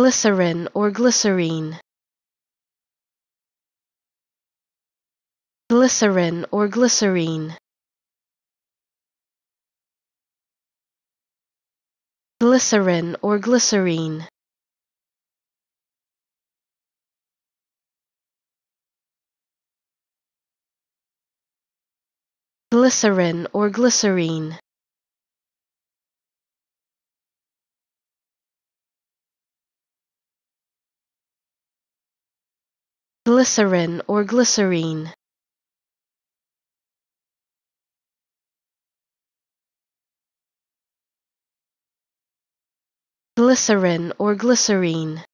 Glycerin or glycerine. Glycerin or glycerine. Glycerin or glycerine. Glycerin or glycerine. Glycerin or glycerine. Glycerin or glycerine.